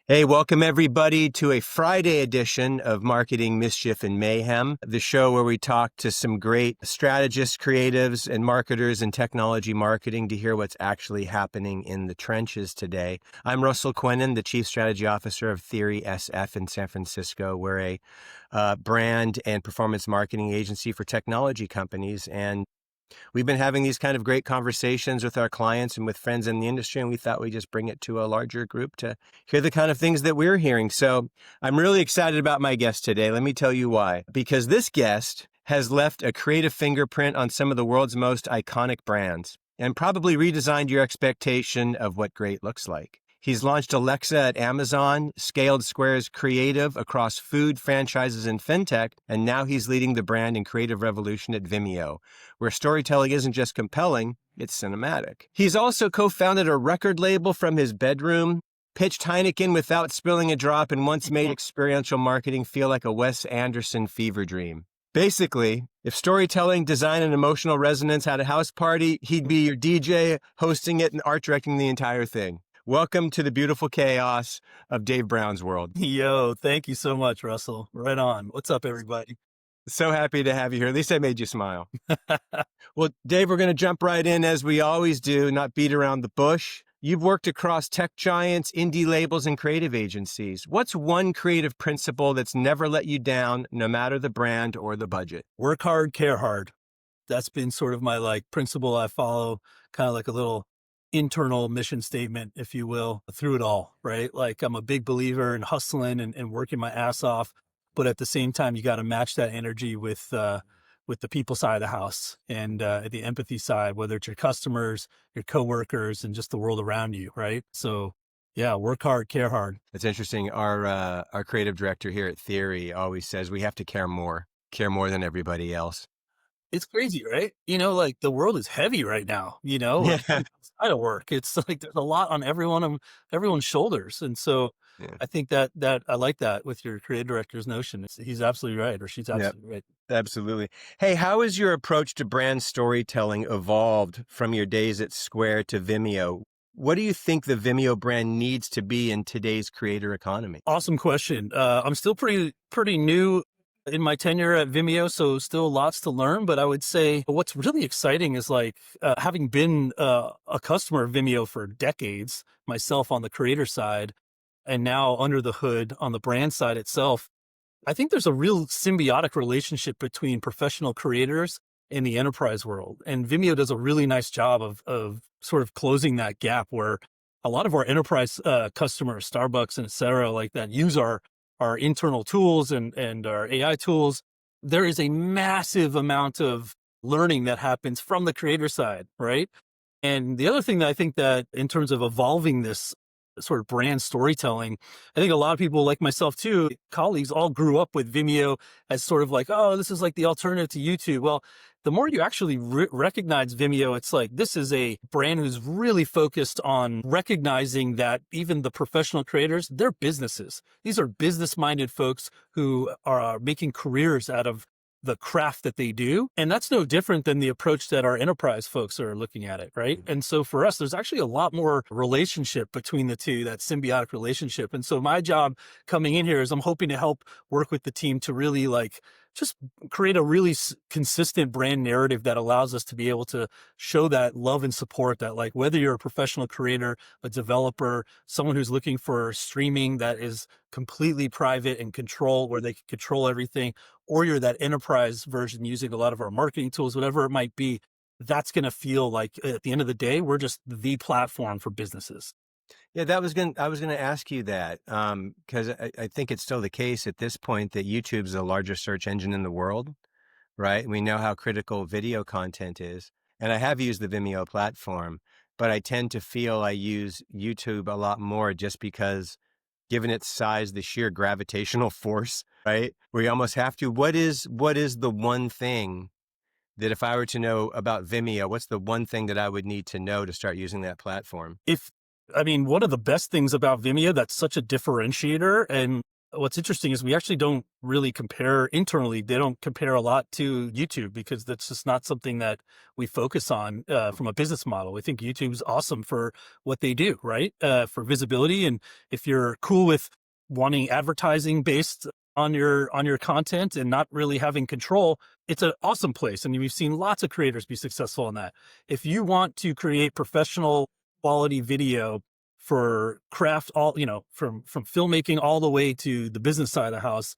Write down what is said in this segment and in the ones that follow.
Hey, welcome everybody to a Friday edition of Marketing Mischief and Mayhem, the show where we talk to some great strategists, creatives, and marketers in technology marketing to hear what's actually happening in the trenches today. I'm Russell Quinan, the Chief Strategy Officer of Theory SF in San Francisco. We're a brand and performance marketing agency for technology companies, and we've been having these kind of great conversations with our clients and with friends in the industry, and we thought we'd just bring it to a larger group to hear the kind of things that we're hearing. So I'm really excited about my guest today. Let me tell you why. Because this guest has left a creative fingerprint on some of the world's most iconic brands and probably redesigned your expectation of what great looks like. He's launched Alexa at Amazon, scaled Square's creative across food, franchises, and fintech, and now he's leading the brand and creative revolution at Vimeo, where storytelling isn't just compelling, it's cinematic. He's also co-founded a record label from his bedroom, pitched Heineken without spilling a drop, and once made experiential marketing feel like a Wes Anderson fever dream. Basically, if storytelling, design, and emotional resonance had a house party, he'd be your DJ, hosting it and art directing the entire thing. Welcome to the beautiful chaos of Dave Brown's world. Yo, thank you so much, Russell. Right on. What's up, everybody? So happy to have you here. At least I made you smile. Well, Dave, we're going to jump right in as we always do, not beat around the bush. You've worked across tech giants, indie labels, and creative agencies. What's one creative principle that's never let you down, no matter the brand or the budget? Work hard, care hard. That's been sort of my principle I follow, kind of like a little internal mission statement, if you will, through it all, right? Like I'm a big believer in hustling and working my ass off, but at the same time, you got to match that energy with the people side of the house and the empathy side, whether it's your customers, your coworkers, and just the world around you, right? So yeah, work hard, care hard. It's interesting. Our creative director here at Theory always says we have to care more than everybody else. It's crazy, right? Like the world is heavy right now, like outside of work. It's like there's a lot on everyone's shoulders. And so Yeah. I think that I like that with your creative director's notion. He's absolutely right, or she's absolutely right. Absolutely. Hey, how has your approach to brand storytelling evolved from your days at Square to Vimeo? What do you think the Vimeo brand needs to be in today's creator economy? Awesome question. I'm still pretty new in my tenure at Vimeo, so still lots to learn. But I would say what's really exciting is having been a customer of Vimeo for decades, myself on the creator side, and now under the hood on the brand side itself. I think there's a real symbiotic relationship between professional creators and the enterprise world. And Vimeo does a really nice job of sort of closing that gap where a lot of our enterprise customers, Starbucks and et cetera, like that use our internal tools and our AI tools. There is a massive amount of learning that happens from the creator side, right? And the other thing that I think that in terms of evolving this sort of brand storytelling, I think a lot of people like myself too, colleagues all grew up with Vimeo as sort of like, oh, this is like the alternative to YouTube. Well, the more you actually recognize Vimeo, it's like this is a brand who's really focused on recognizing that even the professional creators, they're businesses. These are business-minded folks who are making careers out of the craft that they do. And that's no different than the approach that our enterprise folks are looking at it, right? And so for us, there's actually a lot more relationship between the two, that symbiotic relationship. And so my job coming in here is I'm hoping to help work with the team to really just create a really consistent brand narrative that allows us to be able to show that love and support that whether you're a professional creator, a developer, someone who's looking for streaming that is completely private and control where they can control everything, or you're that enterprise version using a lot of our marketing tools, whatever it might be, that's going to feel like at the end of the day, we're just the platform for businesses. Yeah, I was going to ask you that because I think it's still the case at this point that YouTube's the largest search engine in the world, right? We know how critical video content is. And I have used the Vimeo platform, but I tend to feel I use YouTube a lot more just because given its size, the sheer gravitational force, right? Where you almost have to. What is the one thing that if I were to know about Vimeo, what's the one thing that I would need to know to start using that platform? One of the best things about Vimeo that's such a differentiator, and what's interesting is we actually don't really compare internally. They don't compare a lot to YouTube because that's just not something that we focus on from a business model. We think YouTube's awesome for what they do, right? For visibility. And if you're cool with wanting advertising based on your content and not really having control, it's an awesome place. And we've seen lots of creators be successful in that. If you want to create professional quality video for craft, all, from filmmaking all the way to the business side of the house,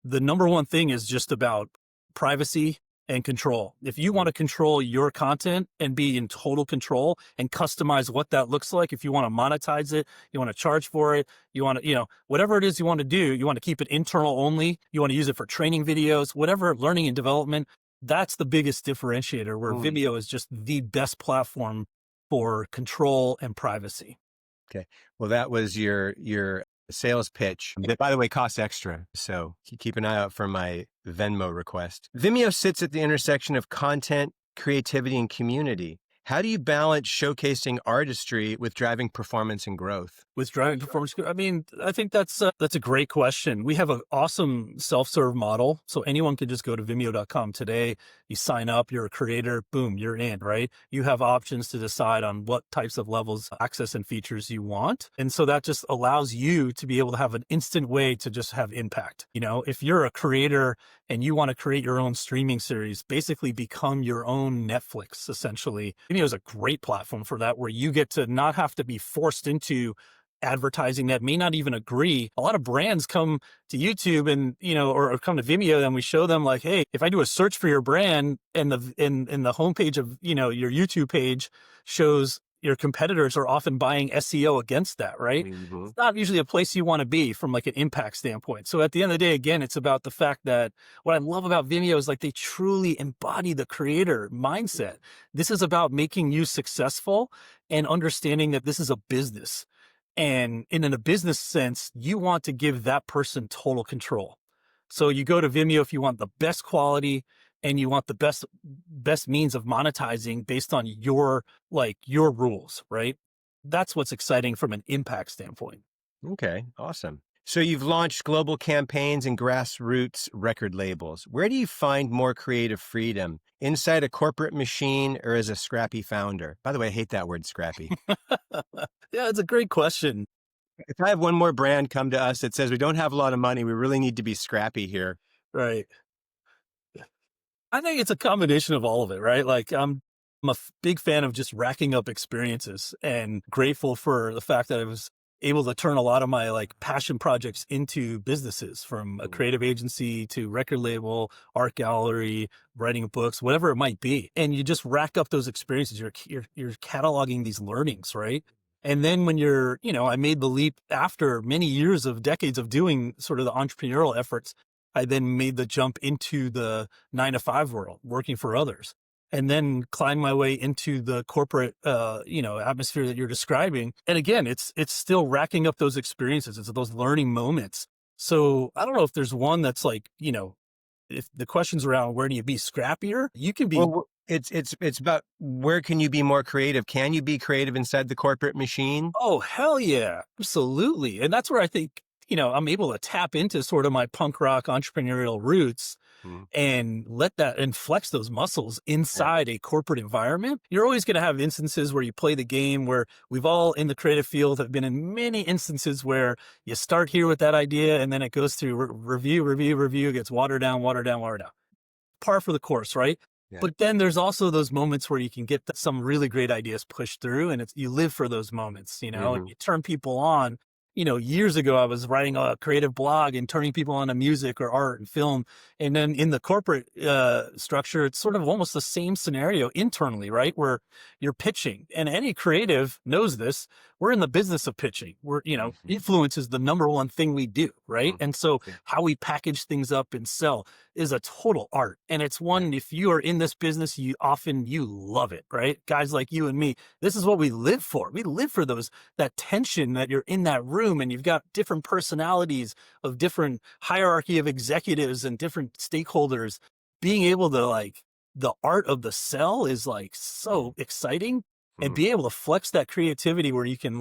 the number one thing is just about privacy and control. If you want to control your content and be in total control and customize what that looks like, if you want to monetize it, you want to charge for it, you want to, whatever it is you want to do, you want to keep it internal only, you want to use it for training videos, whatever, learning and development, that's the biggest differentiator, where Vimeo is just the best platform for control and privacy. Okay. Well, that was your sales pitch that, by the way, costs extra. So keep an eye out for my Venmo request. Vimeo sits at the intersection of content, creativity, and community. How do you balance showcasing artistry with driving performance and growth? With driving performance, I mean, I think that's a great question. We have an awesome self-serve model. So anyone can just go to vimeo.com today. You sign up, you're a creator, boom, you're in, right? You have options to decide on what types of levels, access, and features you want. And so that just allows you to be able to have an instant way to just have impact. If you're a creator and you want to create your own streaming series, basically become your own Netflix, essentially. Vimeo is a great platform for that, where you get to not have to be forced into advertising that may not even agree. A lot of brands come to YouTube and, or come to Vimeo, and we show them like, hey, if I do a search for your brand and the homepage of, your YouTube page shows your competitors are often buying SEO against that, right? Mm-hmm. It's not usually a place you want to be from like an impact standpoint. So at the end of the day, again, it's about the fact that what I love about Vimeo is like they truly embody the creator mindset. This is about making you successful and understanding that this is a business. And in a business sense, you want to give that person total control. So you go to Vimeo if you want the best quality and you want the best means of monetizing based on your rules, right? That's what's exciting from an impact standpoint. Okay, awesome. So you've launched global campaigns and grassroots record labels. Where do you find more creative freedom? Inside a corporate machine or as a scrappy founder? By the way, I hate that word, scrappy. Yeah, it's a great question. If I have one more brand come to us that says we don't have a lot of money, we really need to be scrappy here. Right. I think it's a combination of all of it, right? Like I'm a big fan of just racking up experiences, and grateful for the fact that I was able to turn a lot of my like passion projects into businesses, from a creative agency to record label, art gallery, writing books, whatever it might be. And you just rack up those experiences. You're cataloging these learnings, right? And then when I made the leap after many years of decades of doing sort of the entrepreneurial efforts. I then made the jump into the 9-to-5 world, working for others, and then climbed my way into the corporate, atmosphere that you're describing. And again, it's still racking up those experiences. It's those learning moments. So I don't know if there's one that's like, if the question's around where do you be scrappier, you can be. Well, it's about where can you be more creative? Can you be creative inside the corporate machine? Oh, hell yeah. Absolutely. And that's where I think, I'm able to tap into sort of my punk rock entrepreneurial roots and and flex those muscles inside a corporate environment. You're always going to have instances where you play the game, where we've all in the creative field have been in many instances where you start here with that idea and then it goes through review, gets watered down. Par for the course, right? Yeah. But then there's also those moments where you can get some really great ideas pushed through, and you live for those moments, and you turn people on. Years ago, I was writing a creative blog and turning people on to music or art and film. And then in the corporate structure, it's sort of almost the same scenario internally, right? Where you're pitching, and any creative knows this. We're in the business of pitching. Influence is the number one thing we do, right? And so how we package things up and sell is a total art. And it's one, if you are in this business, you love it, right? Guys like you and me, this is what we live for. We live for that tension that you're in that room and you've got different personalities of different hierarchy of executives and different stakeholders. Being able to the art of the sell is so exciting, and be able to flex that creativity where you can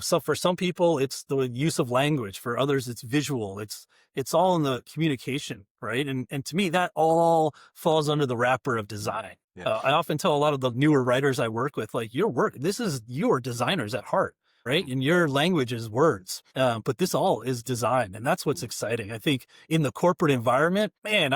So for some people, it's the use of language. For others, it's visual. It's all in the communication, right? And to me, that all falls under the wrapper of design. Yeah. I often tell a lot of the newer writers I work with, like, you are designers at heart, right? And your language is words. But this all is design. And that's what's exciting. I think in the corporate environment, man,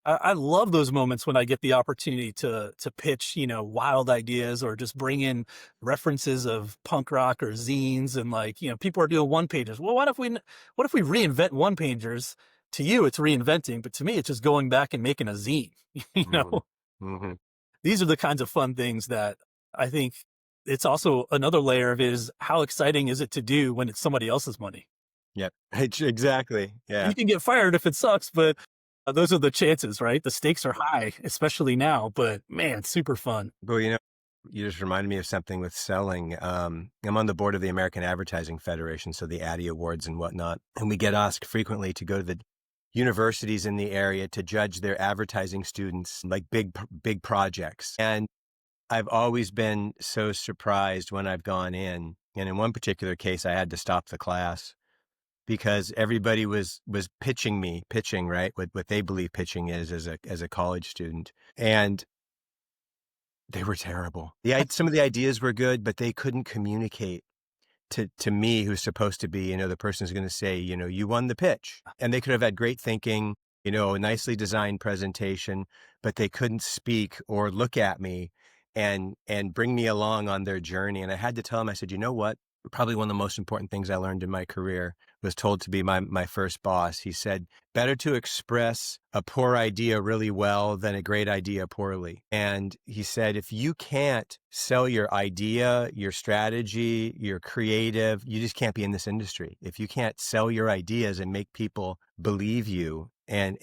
I love those moments when I get the opportunity to pitch, wild ideas, or just bring in references of punk rock or zines. And like, people are doing one pagers. Well, what if we reinvent one pagers? To you, it's reinventing, but to me, it's just going back and making a zine, you know? Mm-hmm. These are the kinds of fun things that I think. It's also another layer of it is how exciting is it to do when it's somebody else's money? Yep. Exactly. Yeah. You can get fired if it sucks, but those are the chances, right? The stakes are high, especially now, but man, super fun. Well, you just reminded me of something with selling. I'm on the board of the American Advertising Federation, so the Addy Awards and whatnot. And we get asked frequently to go to the universities in the area to judge their advertising students, like big projects. And I've always been so surprised when I've gone in. And in one particular case, I had to stop the class because everybody was pitching, right? What they believe pitching is as a college student. And they were terrible. Some of the ideas were good, but they couldn't communicate to me, who's supposed to be, the person who's going to say, you won the pitch. And they could have had great thinking, a nicely designed presentation, but they couldn't speak or look at me and bring me along on their journey. And I had to tell them, I said, you know what? Probably one of the most important things I learned in my career was told to be my first boss. He said, better to express a poor idea really well than a great idea poorly. And he said, if you can't sell your idea, your strategy, your creative, you just can't be in this industry. If you can't sell your ideas and make people believe you and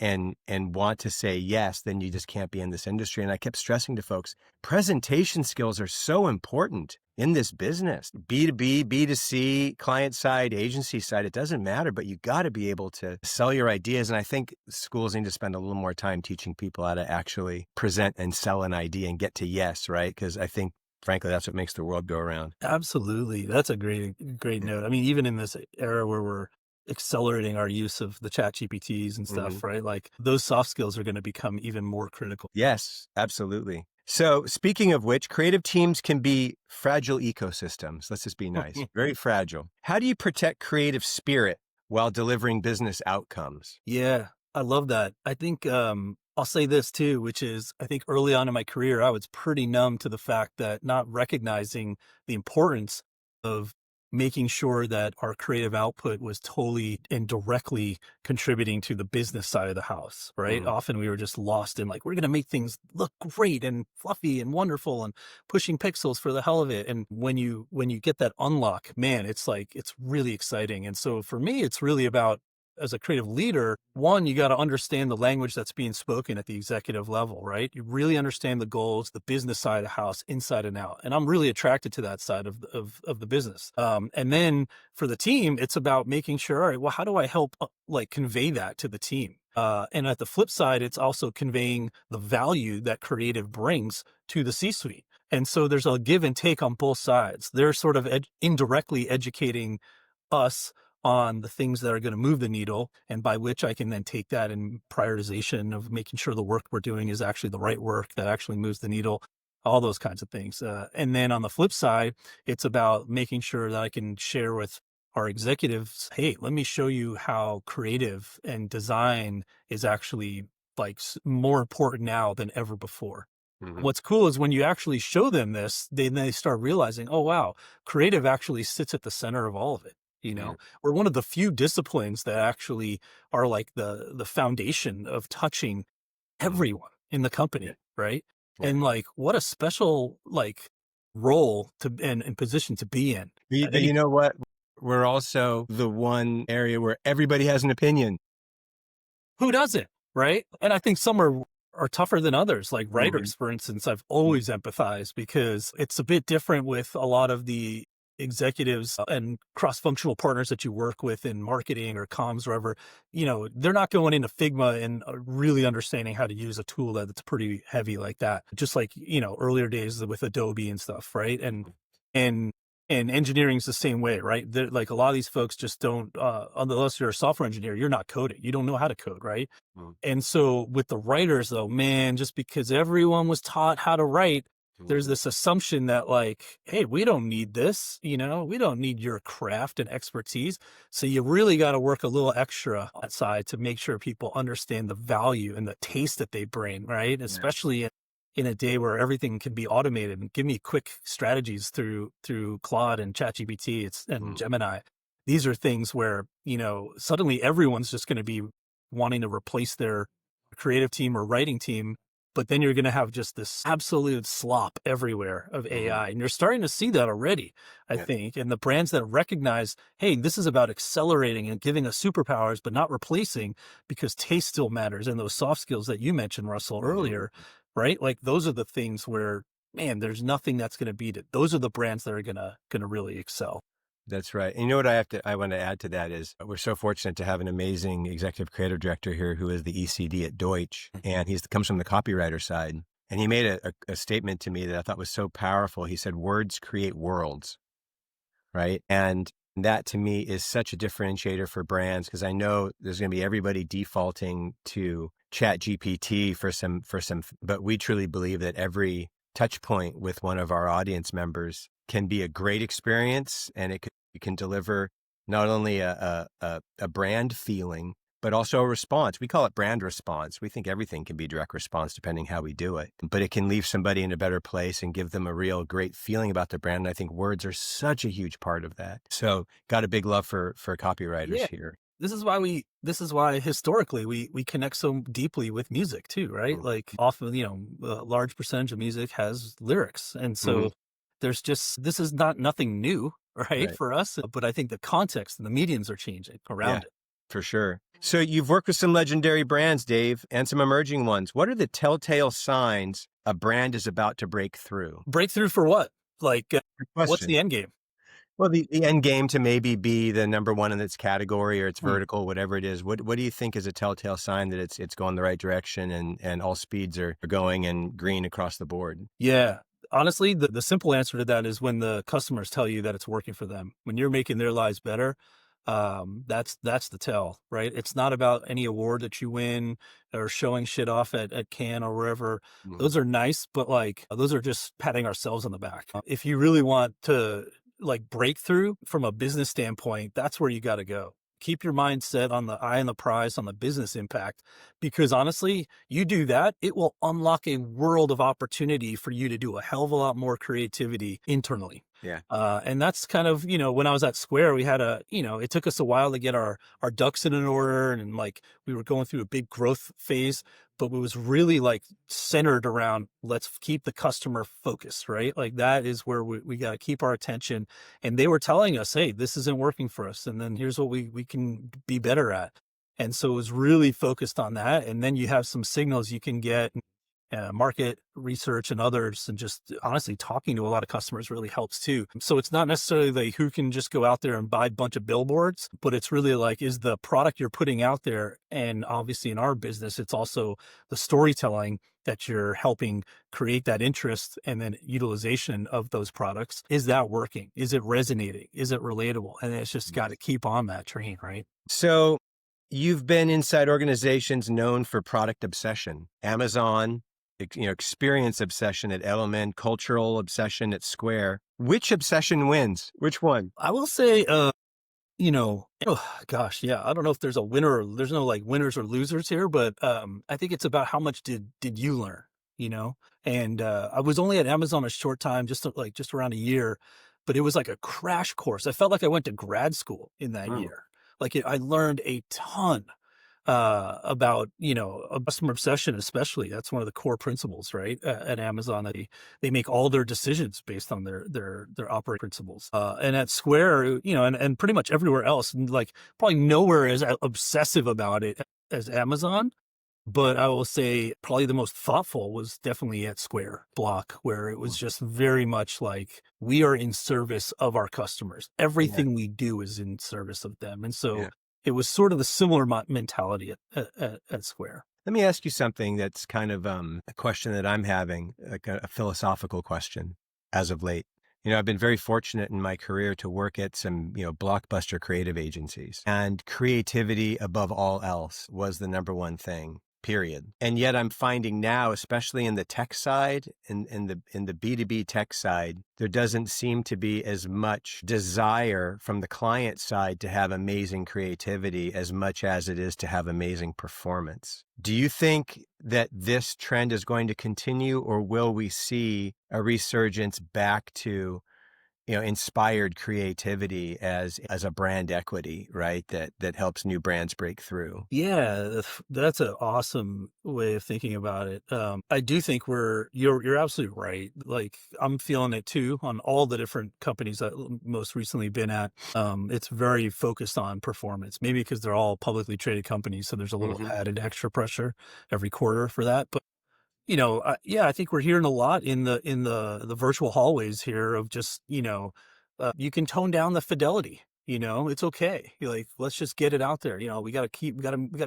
want to say yes, then you just can't be in this industry. And I kept stressing to folks, presentation skills are so important in this business. B2B, B2C, client side, agency side, it doesn't matter, but you got to be able to sell your ideas. And I think schools need to spend a little more time teaching people how to actually present and sell an idea and get to yes, right? Because I think, frankly, that's what makes the world go around. Absolutely. That's a great note. I mean, even in this era where we're accelerating our use of the chat GPTs and stuff, right? Like those soft skills are going to become even more critical. Yes, absolutely. So speaking of which, creative teams can be fragile ecosystems. Let's just be nice. Very fragile. How do you protect creative spirit while delivering business outcomes? Yeah, I love that. I think I'll say this too, which is I think early on in my career, I was pretty numb to the fact that not recognizing the importance of making sure that our creative output was totally and directly contributing to the business side of the house, right? Often we were just lost in like, we're going to make things look great and fluffy and wonderful and pushing pixels for the hell of it. And when you get that unlock, man, it's like, it's really exciting. And so for me, it's really about, as a creative leader, one, you got to understand the language that's being spoken at the executive level, right? You really understand the goals, the business side of the house, inside and out. And I'm really attracted to that side of the business. And then for the team, it's about making sure, all right, well, how do I help convey that to the team? And at the flip side, it's also conveying the value that creative brings to the C-suite. And so there's a give and take on both sides. They're sort of indirectly educating us on the things that are going to move the needle, and by which I can then take that in prioritization of making sure the work we're doing is actually the right work that actually moves the needle, all those kinds of things. And then on the flip side, it's about making sure that I can share with our executives, hey, let me show you how creative and design is actually like more important now than ever before. What's cool is when you actually show them this, they start realizing, oh, wow, creative actually sits at the center of all of it. We're one of the few disciplines that actually are like the foundation of touching everyone in the company, right? And like, what a special role and position to be in. But you know what? We're also the one area where everybody has an opinion. Who doesn't, right? And I think some are tougher than others, like writers, for instance. I've always empathized because it's a bit different with a lot of the executives and cross-functional partners that you work with in marketing or comms, or whatever. They're not going into Figma and really understanding how to use a tool that's pretty heavy like that. Just like, earlier days with Adobe and stuff, right? And And engineering is the same way, right? Like a lot of these folks just don't, unless you're a software engineer, you're not coding. You don't know how to code, right? Mm. And so with the writers though, man, just because everyone was taught how to write, there's this assumption that like, hey, we don't need this, we don't need your craft and expertise. So you really got to work a little extra on that side to make sure people understand the value and the taste that they bring, right? Especially in a day where everything can be automated. And give me quick strategies through Claude and ChatGPT and Gemini. These are things where, suddenly everyone's just going to be wanting to replace their creative team or writing team. But then you're going to have just this absolute slop everywhere of AI. And you're starting to see that already, I think. And the brands that recognize, hey, this is about accelerating and giving us superpowers, but not replacing, because taste still matters. And those soft skills that you mentioned, Russell, earlier, right? Like those are the things where, man, there's nothing that's going to beat it. Those are the brands that are going to really excel. That's right. And you know what I want to add to that is we're so fortunate to have an amazing executive creative director here who is the ECD at Deutsch, and he comes from the copywriter side. And he made a statement to me that I thought was so powerful. He said, words create worlds, right? And that to me is such a differentiator for brands, because I know there's going to be everybody defaulting to ChatGPT for some, but we truly believe that every touch point with one of our audience members can be a great experience, and it can deliver not only a brand feeling, but also a response. We call it brand response. We think everything can be direct response depending how we do it, but it can leave somebody in a better place and give them a real great feeling about their brand. And I think words are such a huge part of that. So got a big love for copywriters here. This is why historically we connect so deeply with music too, right? Like often, a large percentage of music has lyrics. And so this is nothing new, right, for us, but I think the context and the mediums are changing around it. For sure. So you've worked with some legendary brands, Dave, and some emerging ones. What are the telltale signs a brand is about to break through? Breakthrough for what? Like, what's the end game? Well, the end game to maybe be the number one in its category or its vertical, whatever it is. What do you think is a telltale sign that it's going the right direction and all speeds are going and green across the board? Yeah. Honestly, the simple answer to that is when the customers tell you that it's working for them. When you're making their lives better, that's the tell, right? It's not about any award that you win or showing shit off at Cannes or wherever. Those are nice, but like those are just patting ourselves on the back. If you really want to like breakthrough from a business standpoint, that's where you got to go. Keep your mind set on the eye on the prize, on the business impact, because honestly, you do that, it will unlock a world of opportunity for you to do a hell of a lot more creativity internally. And that's kind of, when I was at Square, we had it took us a while to get our ducks in an order, and like we were going through a big growth phase, but it was really like centered around, let's keep the customer focused, right? Like that is where we got to keep our attention. And they were telling us, hey, this isn't working for us. And then here's what we can be better at. And so it was really focused on that. And then you have some signals you can get, market research and others, and just honestly talking to a lot of customers really helps too. So it's not necessarily like who can just go out there and buy a bunch of billboards, but it's really like, is the product you're putting out there, and obviously in our business, it's also the storytelling that you're helping create that interest and then utilization of those products. Is that working? Is it resonating? Is it relatable? And it's just got to keep on that train, right? So you've been inside organizations known for product obsession, Amazon, experience obsession at Element, cultural obsession at Square. Which obsession wins? Which one? I will say, I don't know if there's a winner, or there's no like winners or losers here, but I think it's about how much did you learn, and I was only at Amazon a short time, just around a year, but it was like a crash course. I felt like I went to grad school in that year. Like I learned a ton about, a customer obsession, especially. That's one of the core principles, right? At Amazon, they make all their decisions based on their operating principles. And at Square, and pretty much everywhere else, and like probably nowhere as obsessive about it as Amazon. But I will say probably the most thoughtful was definitely at Square Block, where it was just very much like we are in service of our customers. Everything we do is in service of them. And so it was sort of the similar mentality at Square. Let me ask you something that's kind of a question that I'm having, like a philosophical question as of late. I've been very fortunate in my career to work at some, blockbuster creative agencies, and creativity above all else was the number one thing, period. And yet I'm finding now, especially in the tech side, in the B2B tech side, there doesn't seem to be as much desire from the client side to have amazing creativity as much as it is to have amazing performance. Do you think that this trend is going to continue, or will we see a resurgence back to, inspired creativity as a brand equity, right? That helps new brands break through. Yeah, that's an awesome way of thinking about it. I do think you're absolutely right. Like I'm feeling it too on all the different companies that most recently been at. It's very focused on performance, maybe because they're all publicly traded companies, so there's a little Hmm. added extra pressure every quarter for that. But yeah, I think we're hearing a lot in the virtual hallways here of just, you can tone down the fidelity. It's okay. You're like, let's just get it out there. We gotta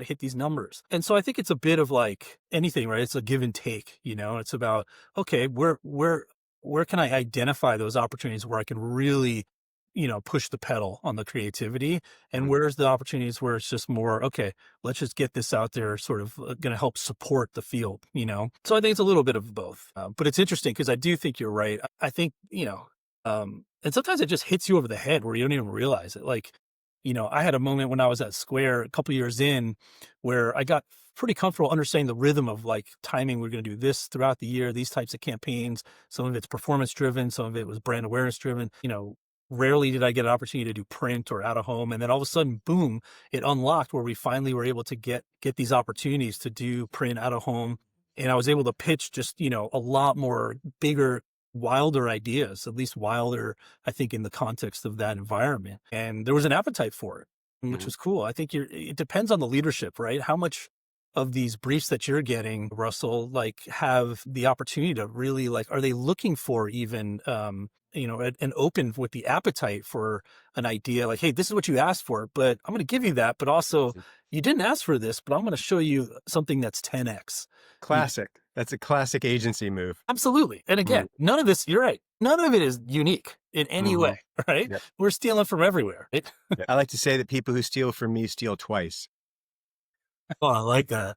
hit these numbers. And so I think it's a bit of like anything, right? It's a give and take. It's about, okay, where can I identify those opportunities where I can really, push the pedal on the creativity, and where's the opportunities where it's just more, okay, let's just get this out there, sort of going to help support the field. So I think it's a little bit of both. But it's interesting because I do think you're right. I think, and sometimes it just hits you over the head where you don't even realize it. Like, I had a moment when I was at Square a couple years in where I got pretty comfortable understanding the rhythm of like timing. We're going to do this throughout the year, these types of campaigns. Some of it's performance driven, some of it was brand awareness driven. Rarely did I get an opportunity to do print or out of home. And then all of a sudden, boom, it unlocked where we finally were able to get these opportunities to do print out of home. And I was able to pitch just, a lot more bigger, wilder ideas, at least wilder, I think, in the context of that environment. And there was an appetite for it, which Hmm. was cool. I think it depends on the leadership, right? How much of these briefs that you're getting, Russell, like have the opportunity to really like, are they looking for even, and open with the appetite for an idea like, hey, this is what you asked for, but I'm going to give you that. But also, you didn't ask for this, but I'm going to show you something that's 10x. Classic. That's a classic agency move. Absolutely. And again, none of this, you're right. None of it is unique in any Mm-hmm. way, right? Yep. We're stealing from everywhere. Right? Yeah. I like to say that people who steal from me steal twice. Oh, I like that.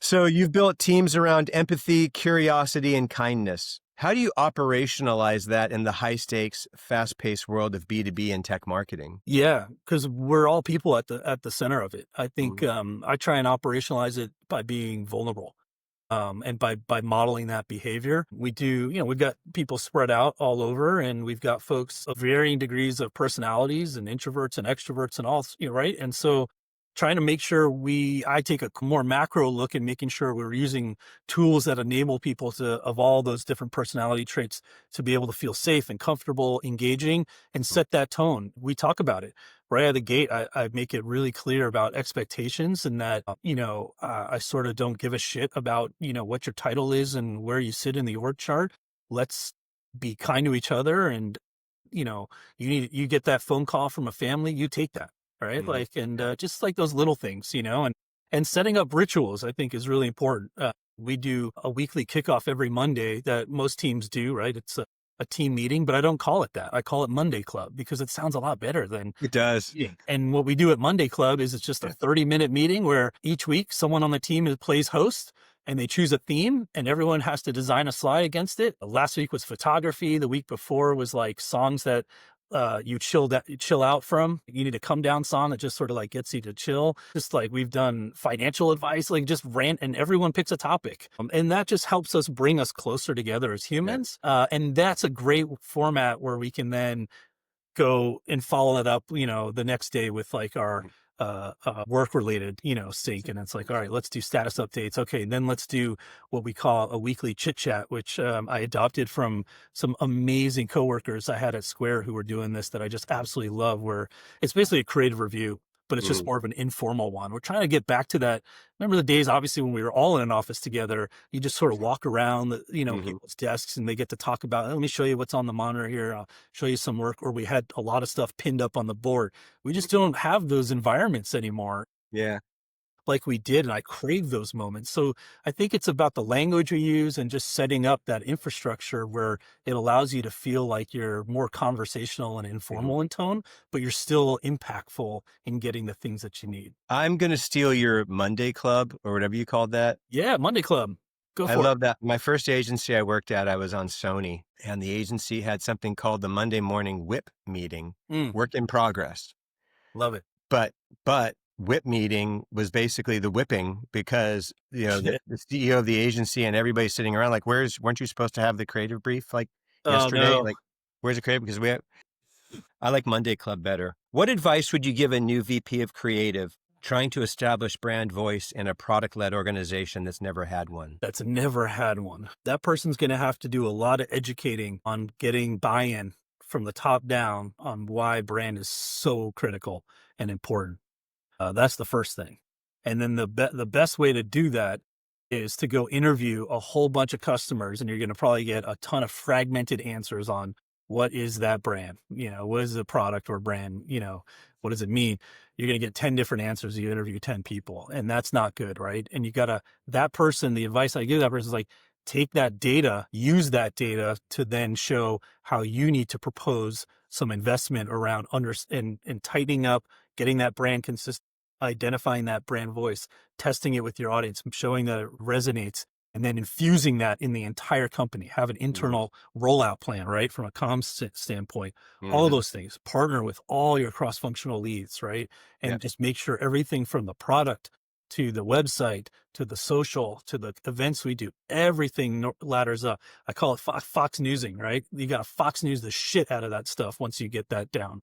So you've built teams around empathy, curiosity, and kindness. How do you operationalize that in the high stakes, fast paced world of B2B and tech marketing? Yeah, because we're all people at the center of it. I think I try and operationalize it by being vulnerable. And by modeling that behavior. We do, we've got people spread out all over, and we've got folks of varying degrees of personalities and introverts and extroverts and all, right? And so trying to make sure I take a more macro look and making sure we're using tools that enable people of all those different personality traits to be able to feel safe and comfortable, engaging, and set that tone. We talk about it right out of the gate. I make it really clear about expectations, and that, I sort of don't give a shit about, what your title is and where you sit in the org chart. Let's be kind to each other. And, you get that phone call from a family, you take that. Right. Mhm. Like, and just like those little things, and setting up rituals, I think, is really important. We do a weekly kickoff every Monday that most teams do, right? It's a team meeting, but I don't call it that. I call it Monday Club because it sounds a lot better than. It does. Yeah. And what we do at Monday Club is it's just a 30-minute meeting where each week someone on the team plays host, and they choose a theme, and everyone has to design a slide against it. Last week was photography. The week before was like songs that you chill out from. You need a come down song that just sort of like gets you to chill. Just like we've done financial advice, like just rant, and everyone picks a topic. And that just helps us bring us closer together as humans. And that's a great format where we can then go and follow it up, the next day with like our work related, sync. And it's like, all right, let's do status updates. Okay. And then let's do what we call a weekly chit chat, which I adopted from some amazing coworkers I had at Square who were doing this that I just absolutely love, where it's basically a creative review, but it's just more of an informal one. We're trying to get back to that. Remember the days, obviously, when we were all in an office together, you just sort of walk around, people's desks, and they get to talk about, let me show you what's on the monitor here. I'll show you some work. Or we had a lot of stuff pinned up on the board. We just don't have those environments anymore. Yeah. like we did. And I crave those moments. So I think it's about the language we use and just setting up that infrastructure where it allows you to feel like you're more conversational and informal in tone, but you're still impactful in getting the things that you need. I'm going to steal your Monday Club or whatever you called that. Yeah, Monday Club. Go for it. I love that. My first agency I worked at, I was on Sony, and the agency had something called the Monday morning whip meeting, work in progress. Love it. But whip meeting was basically the whipping because, you know, the CEO of the agency and everybody sitting around like, weren't you supposed to have the creative brief like yesterday? No. Like, where's the creative? Because I like Monday Club better. What advice would you give a new VP of creative trying to establish brand voice in a product-led organization that's never had one? That's never had one. That person's going to have to do a lot of educating on getting buy-in from the top down on why brand is so critical and important. That's the first thing. And then the best way to do that is to go interview a whole bunch of customers, and you're going to probably get a ton of fragmented answers on what is that brand? You know, what is the product or brand? You know, what does it mean? You're going to get 10 different answers. You interview 10 people, and that's not good, right? And you gotta, that person, the advice I give that person is like, take that data, use that data to then show how you need to propose some investment around and tightening up, getting that brand consistent, identifying that brand voice, testing it with your audience, showing that it resonates, and then infusing that in the entire company. Have an internal rollout plan, right? From a comms standpoint, all of those things. Partner with all your cross-functional leads, right? And just make sure everything from the product to the website, to the social, to the events we do, everything ladders up. I call it Fox Newsing, right? You got to Fox News the shit out of that stuff once you get that down,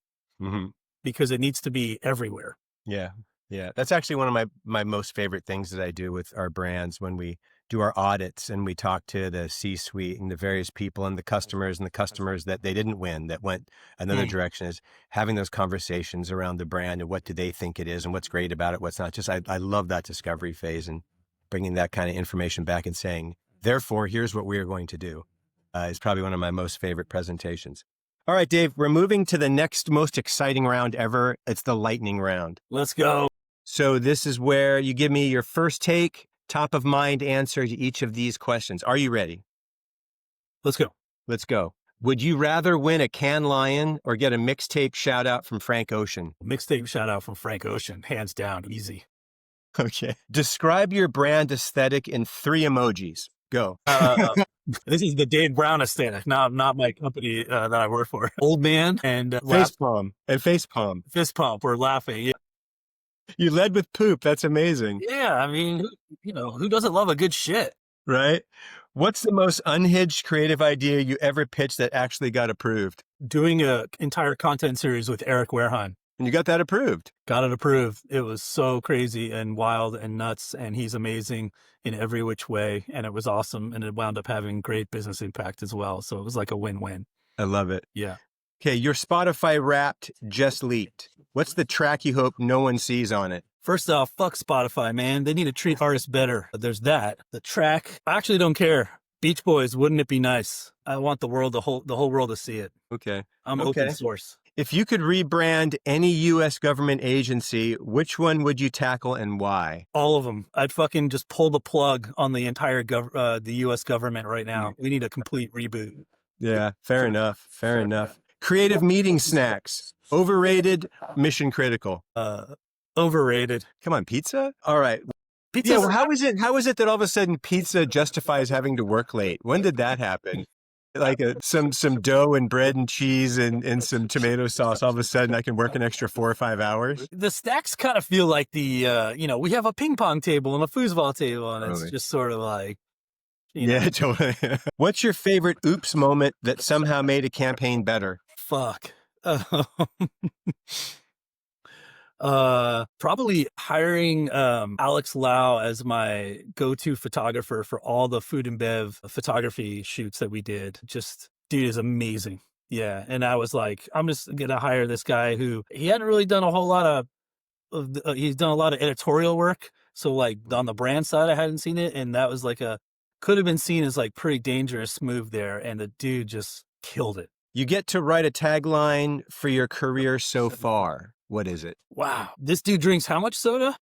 because it needs to be everywhere. Yeah. Yeah. That's actually one of my most favorite things that I do with our brands when we do our audits and we talk to the C-suite and the various people and the customers that they didn't win, that went another direction, is having those conversations around the brand and what do they think it is and what's great about it, what's not. Just, I love that discovery phase and bringing that kind of information back and saying, therefore, here's what we are going to do, is probably one of my most favorite presentations. All right, Dave, we're moving to the next most exciting round ever. It's the lightning round. Let's go. So this is where you give me your first take, top of mind answer to each of these questions. Are you ready? Let's go. Let's go. Would you rather win a Cannes Lion or get a mixtape shout out from Frank Ocean? Mixtape shout out from Frank Ocean, hands down, easy. Okay. Describe your brand aesthetic in 3 emojis. Go. This is the Dave Brown aesthetic, not my company that I work for. Old man and face palm. Fist pump. We're laughing. Yeah. You led with poop. That's amazing. Yeah, I mean, who doesn't love a good shit? Right? What's the most unhinged creative idea you ever pitched that actually got approved? Doing an entire content series with Eric Wareheim. And you got that approved? Got it approved. It was so crazy and wild and nuts, and he's amazing in every which way, and it was awesome, and it wound up having great business impact as well, so it was like a win-win. I love it. Yeah. Okay, your Spotify Wrapped just leaked. What's the track you hope no one sees on it? First off, fuck Spotify, man. They need to treat artists better. There's that. The track, I actually don't care. Beach Boys, wouldn't it be nice? I want the whole world to see it. Okay. I'm open source. If you could rebrand any U.S. government agency, which one would you tackle and why? All of them. I'd fucking just pull the plug on the entire the U.S. government right now. We need a complete reboot. Yeah, fair enough. Fair enough. Creative meeting snacks. Overrated, mission critical. Overrated. Come on, pizza? All right. Pizza. Yeah, well, how is it that all of a sudden pizza justifies having to work late? When did that happen? Like some dough and bread and cheese and some tomato sauce. All of a sudden I can work an extra 4 or 5 hours. The stacks kind of feel like the, we have a ping pong table and a foosball table, and it's just sort of like, Yeah, totally. What's your favorite oops moment that somehow made a campaign better? Fuck. Probably hiring Alex Lau as my go-to photographer for all the food and bev photography shoots that we did. Just, dude is amazing. Yeah. And I was like, I'm just going to hire this guy who he hadn't really done a whole lot of he's done a lot of editorial work. So like on the brand side, I hadn't seen it. And that was like could have been seen as like pretty dangerous move there. And the dude just killed it. You get to write a tagline for your career so far. What is it? Wow. This dude drinks how much soda?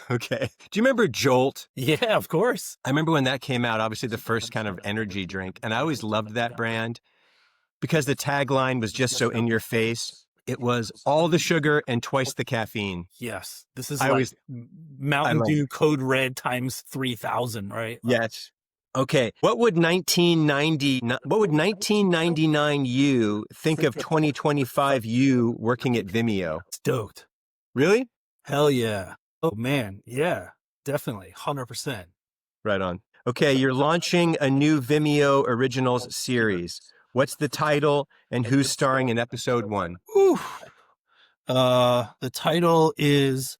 Okay. Do you remember Jolt? Yeah, of course. I remember when that came out, obviously the first kind of energy drink. And I always loved that brand because the tagline was just so in your face. It was all the sugar and twice the caffeine. Yes. This is I like always, Mountain love Dew it. Code Red times 3,000, right? Yes. Okay. What would 1999 you think of 2025 you working at Vimeo? Stoked. Really? Hell yeah. Oh man. Yeah, definitely. 100%. Right on. Okay. You're launching a new Vimeo Originals series. What's the title and who's starring in episode 1? Ooh. The title is,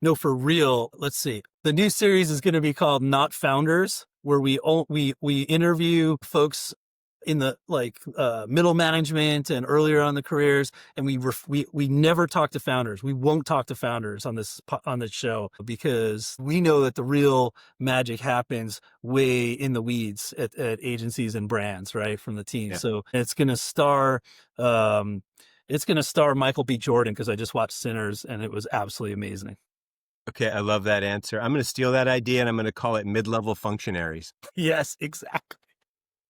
no, for real. Let's see. The new series is going to be called Not Founders, where we interview folks in the middle management and earlier on the careers, and we never talk to founders. We won't talk to founders on this show because we know that the real magic happens way in the weeds at agencies and brands, right, from the team. Yeah. So it's going to star Michael B. Jordan because I just watched Sinners and it was absolutely amazing. Okay. I love that answer. I'm going to steal that idea and I'm going to call it mid-level functionaries. Yes, exactly.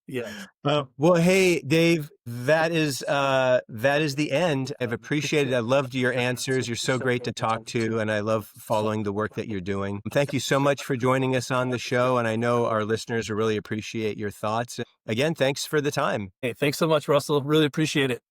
Yeah. Well, hey, Dave, that is the end. I've appreciated it. I loved your answers. You're so great to talk to, and I love following the work that you're doing. Thank you so much for joining us on the show, and I know our listeners will really appreciate your thoughts. Again, thanks for the time. Hey, thanks so much, Russell. Really appreciate it.